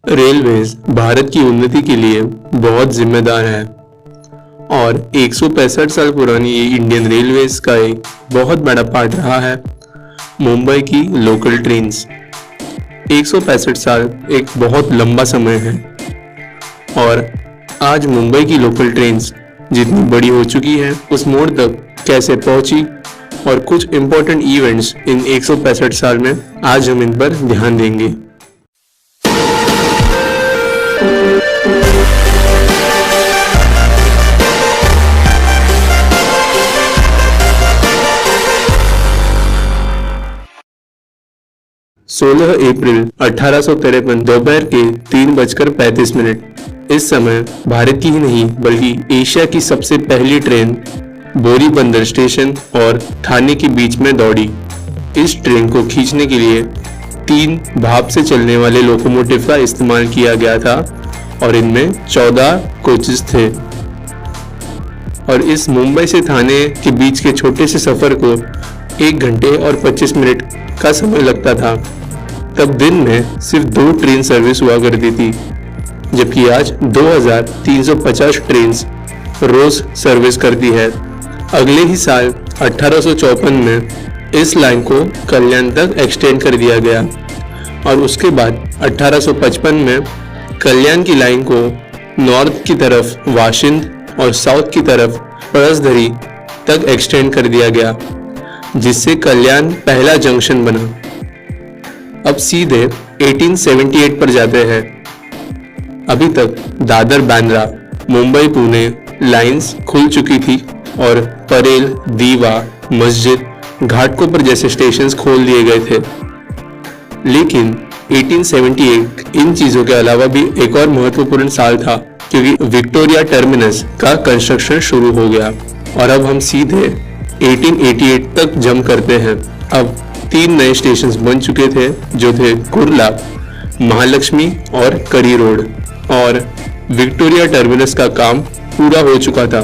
Railways Bharat की उन्नति के लिए बहुत जिम्मेदार है और 165 साल पुरानी ये इंडियन रेलवेज का एक बहुत बड़ा पार्ट रहा है। मुंबई की लोकल ट्रेन्स 165 साल एक बहुत लंबा समय है और आज मुंबई की लोकल ट्रेन्स जितनी बड़ी हो चुकी है उस मोड़ तक कैसे पहुंची और कुछ इम्पोर्टेंट इवेंट्स इन 165 साल में आज हम इन पर ध्यान देंगे। सोलह अप्रैल 1853 दोपहर के 3:35 इस समय भारत की ही नहीं बल्कि एशिया की सबसे पहली ट्रेन बोरी बंदर स्टेशन और ठाणे के बीच में दौड़ी। इस ट्रेन को खींचने के लिए 3 भाप से चलने वाले लोकोमोटिव का इस्तेमाल किया गया था और इनमें 14 कोचेस थे और इस मुंबई से ठाणे के बीच के छोटे से सफर को 1 घंटे और 25 मिनट का समय लगता था। तब दिन में सिर्फ 2 ट्रेन सर्विस हुआ करती थी, जबकि आज 2350 ट्रेन रोज सर्विस करती है। अगले ही साल 1854 में इस लाइन को कल्याण तक एक्सटेंड कर दिया गया और उसके बाद 1855 में कल्याण की लाइन को नॉर्थ की तरफ वाशिंद और साउथ की तरफ परसधरी तक एक्सटेंड कर दिया गया, जिससे कल्याण पहला जंक्शन बना। अब सीधे 1878 पर जाते हैं। अभी तक दादर बांद्रा मुंबई पुणे लाइंस खुल चुकी थी और परेल, दीवा, मस्जिद, घाटकोपर जैसे स्टेशंस खोल दिए गए थे। लेकिन 1878 इन चीजों के अलावा भी एक और महत्वपूर्ण साल था, क्योंकि विक्टोरिया टर्मिनस का कंस्ट्रक्शन शुरू हो गया और अब हम सीधे 1888 तक जंप करते हैं। अब 3 नए स्टेशंस बन चुके थे, जो थे कुर्ला, महालक्ष्मी और करी रोड, और विक्टोरिया टर्मिनस का काम पूरा हो चुका था।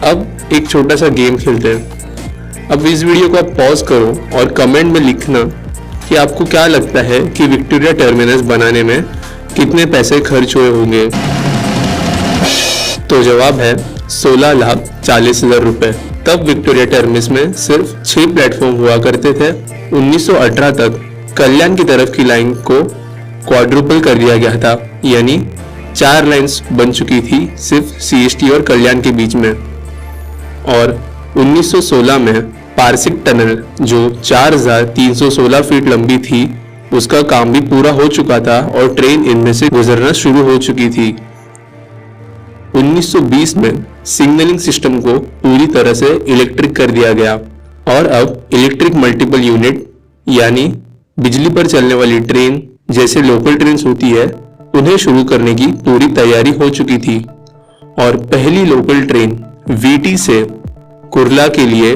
अब एक छोटा सा गेम खेलते हैं। अब इस वीडियो को आप पॉज करो और कमेंट में लिखना कि आपको क्या लगता है कि विक्टोरिया टर्मिनस बनाने में कितने पैसे खर्च हुए होंगे। तो जवाब है 16,40,000 रुपए। तब विक्टोरिया टर्मिनस में सिर्फ 6 प्लेटफॉर्म हुआ करते थे। 1918 तक कल्याण की तरफ की लाइन को क्वाड्रुपल कर दिया गया था, यानी 4 लाइंस बन चुकी थी सिर्फ सीएसटी और कल्याण के बीच में। और 1916 में पारसिक टनल जो 4316 फीट लंबी थी, उसका काम भी पूरा हो चुका था और ट्रेन इनमें से गुजरना शुरू हो चुकी थी। 1920 में सिग्नलिंग सिस्टम को पूरी तरह से इलेक्ट्रिक कर दिया गया और अब इलेक्ट्रिक मल्टीपल यूनिट यानी बिजली पर चलने वाली ट्रेन जैसे लोकल ट्रेन होती है, उन्हें शुरू करने की पूरी तैयारी हो चुकी थी। और पहली लोकल ट्रेन वीटी से कुर्ला के लिए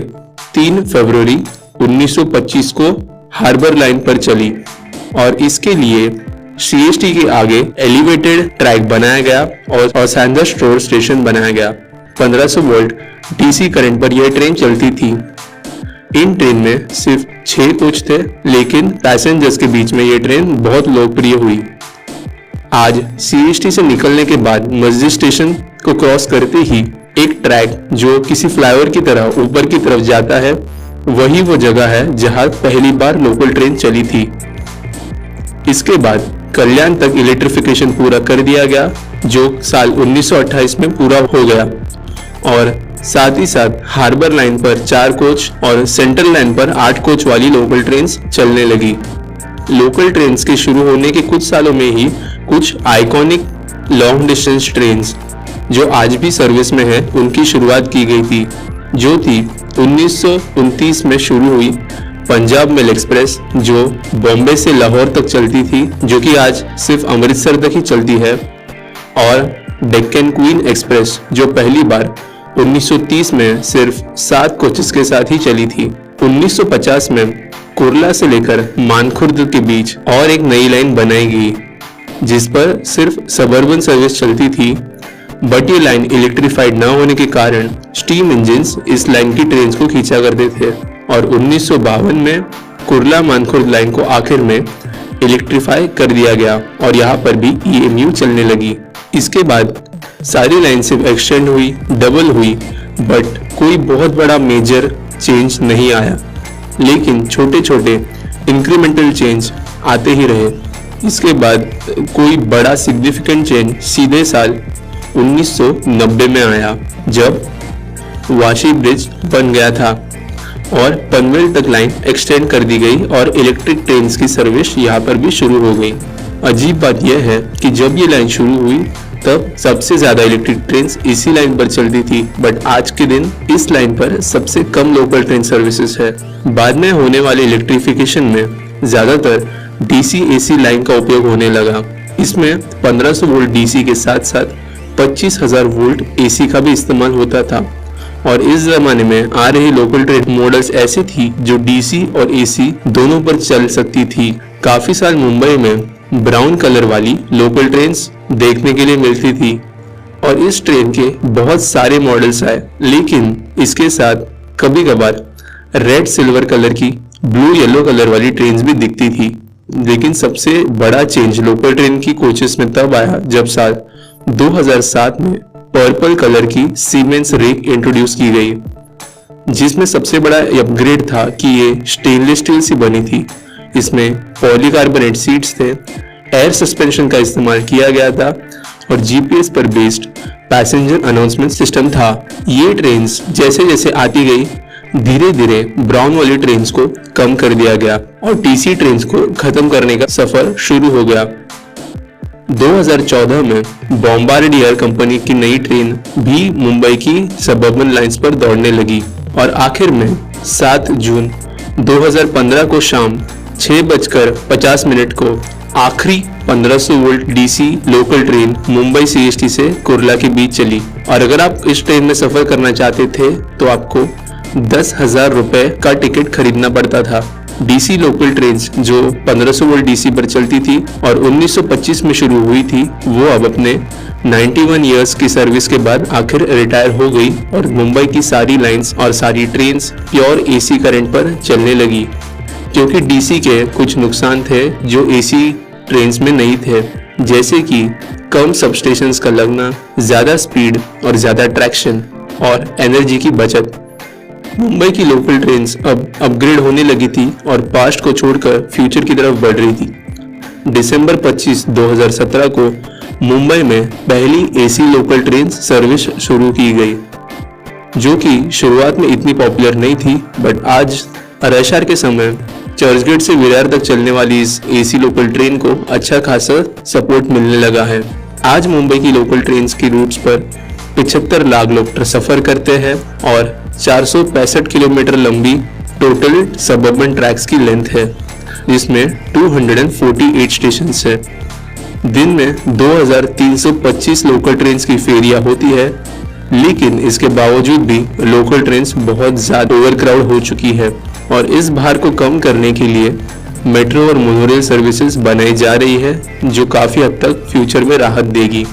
3 फरवरी 1925 को हार्बर लाइन पर चली और इसके लिए सीएसटी के आगे एलिवेटेड ट्रैक बनाया गया और सैंडर्स स्टोर स्टेशन बनाया गया। 1500 वोल्ट डीसी करंट पर यह ट्रेन चलती थी। इन ट्रेन में सिर्फ 6 कोच थे, लेकिन पैसेंजर्स के बीच में यह ट्रेन बहुत लोकप्रिय हुई। आज सीएसटी से निकलने के बाद मस्जिद स्टेशन को क्रॉस करते ही एक ट्रैक जो किसी फ्लाईओवर की तरह ऊपर की तरफ जाता है, वही वो जगह है जहां पहली बार लोकल ट्रेन चली थी। इसके बाद कल्याण तक इलेक्ट्रिफिकेशन पूरा कर दिया गया, जो साल 1928 में पूरा हो गया और साथ ही साथ हार्बर लाइन पर 4 कोच और सेंट्रल लाइन पर 8 कोच वाली लोकल ट्रेन्स चलने लगी। लोकल ट्रेन्स के शुरू होने के कुछ सालों में ही कुछ आइकॉनिक लॉन्ग डिस्टेंस ट्रेन्स जो आज भी सर्विस में है, उनकी शुरुआत की गई थी, जो थी 1929 में शुरू हुई पंजाब मेल एक्सप्रेस, जो बॉम्बे से लाहौर तक चलती थी, जो कि आज सिर्फ अमृतसर तक ही चलती है, और डेक्कन क्वीन एक्सप्रेस, जो पहली बार 1930 में सिर्फ 7 कोचेस के साथ ही चली थी। 1950 में कुर्ला से लेकर मानखुर्द के बीच और एक नई लाइन बनाई गई, जिस पर सिर्फ सबर्बन सर्विस चलती थी, बट ये लाइन इलेक्ट्रिफाइड न होने के कारण स्टीम इंजिन्स इस लाइन की ट्रेन को खींचा करते थे और 1952 में कुर्ला मानखुर्द लाइन को आखिर में इलेक्ट्रीफाई कर दिया गया और यहाँ पर भी EMU चलने लगी। इसके बाद सारी लाइन सिर्फ एक्सटेंड हुई, डबल हुई, बट कोई बहुत बड़ा मेजर चेंज नहीं आया, लेकिन छोटे छोटे इंक्रीमेंटल चेंज आते ही रहे। इसके बाद कोई बड़ा सिग्निफिकेंट चेंज सीधे साल 1990 में आया, जब वाशी ब्रिज बन गया था और पनवेल तक लाइन एक्सटेंड कर दी गई और इलेक्ट्रिक ट्रेन की सर्विस यहाँ पर भी शुरू हो गई। अजीब बात यह है कि जब ये लाइन शुरू हुई तब सबसे ज्यादा इलेक्ट्रिक ट्रेन इसी लाइन पर चलती थी, बट आज के दिन इस लाइन पर सबसे कम लोकल ट्रेन सर्विसेज है। बाद में होने वाले इलेक्ट्रिफिकेशन में ज्यादातर DC AC लाइन का उपयोग होने लगा। इसमें 1500 वोल्ट DC के साथ साथ 25,000 वोल्ट AC का भी इस्तेमाल होता था और इस जमाने में आ रही लोकल ट्रेन मॉडल्स ऐसी थी जो DC और AC दोनों पर चल सकती थी। काफी साल मुंबई में ब्राउन कलर वाली लोकल ट्रेन्स देखने के लिए मिलती थी और इस ट्रेन के बहुत सारे मॉडल्स आए, लेकिन इसके साथ कभी कभार रेड सिल्वर कलर की, ब्लू येलो कलर वाली ट्रेन्स भी दिखती थी। लेकिन सबसे बड़ा चेंज लोकल ट्रेन की कोचेस में तब आया जब साल 2007 में पर्पल कलर की सीमेंस रेक इंट्रोड्यूस की गई, जिसमें सबसे बड़ा अपग्रेड था कि ये स्टेनलेस स्टील से बनी थी। इसमें पॉलीकार्बोनेट सीट्स थे, एयर सस्पेंशन का इस्तेमाल किया गया था और GPS पर बेस्ड पैसेंजर अनाउंसमेंट सिस्टम था। ये ट्रेन्स जैसे जैसे आती गई, धीरे धीरे ब्राउन वाली ट्रेन्स को कम कर दिया गया और TC ट्रेन्स को खत्म करने का सफर शुरू हो गया। 2014 में बॉम्बार्डियर कंपनी की नई ट्रेन भी मुंबई की सबअर्बन लाइंस पर दौड़ने लगी और आखिर में 7 जून 2015 को शाम 6:50 को आखिरी 1500 volt DC local train Mumbai CST से कुर्ला के बीच चली। और अगर आप इस ट्रेन में सफर करना चाहते थे तो आपको 10,000 रुपए का टिकट खरीदना पड़ता था। DC लोकल ट्रेन जो 1500 वोल्ट DC पर चलती थी और 1925 में शुरू हुई थी, वो अब अपने 91 इयर्स की सर्विस के बाद आखिर रिटायर हो गई और मुंबई की सारी लाइंस और सारी ट्रेन्स प्योर AC करंट पर चलने लगी, क्योंकि DC के कुछ नुकसान थे जो AC ट्रेन्स में नहीं थे, जैसे कि कम सबस्टेशंस का लगना, ज्यादा स्पीड और ज्यादा ट्रैक्शन और एनर्जी की बचत। मुंबई की लोकल ट्रेन्स अब अपग्रेड होने लगी थी और पास्ट को छोड़कर फ्यूचर की तरफ बढ़ रही थी। दिसंबर 25, 2017 को मुंबई में पहली AC लोकल ट्रेन सर्विस शुरू की गई, जो कि शुरुआत में इतनी पॉपुलर नहीं थी, बट आज रश के समय चर्चगेट से विरार तक चलने वाली इस AC लोकल ट्रेन को अच्छा खासा सपोर्ट मिलने लगा है। आज मुंबई की लोकल ट्रेन्स की रूट्स पर 75 लाख लोग सफर करते हैं और 465 किलोमीटर लंबी टोटल सबअर्बन ट्रैक्स की लेंथ है, जिसमें 248 स्टेशन है। दिन में 2325 लोकल ट्रेन्स की फेरियां होती है, लेकिन इसके बावजूद भी लोकल ट्रेन्स बहुत ज्यादा ओवरक्राउड हो चुकी है और इस भार को कम करने के लिए मेट्रो और मोनोरेल सर्विसेज बनाई जा रही है, जो काफी हद तक फ्यूचर में राहत देगी।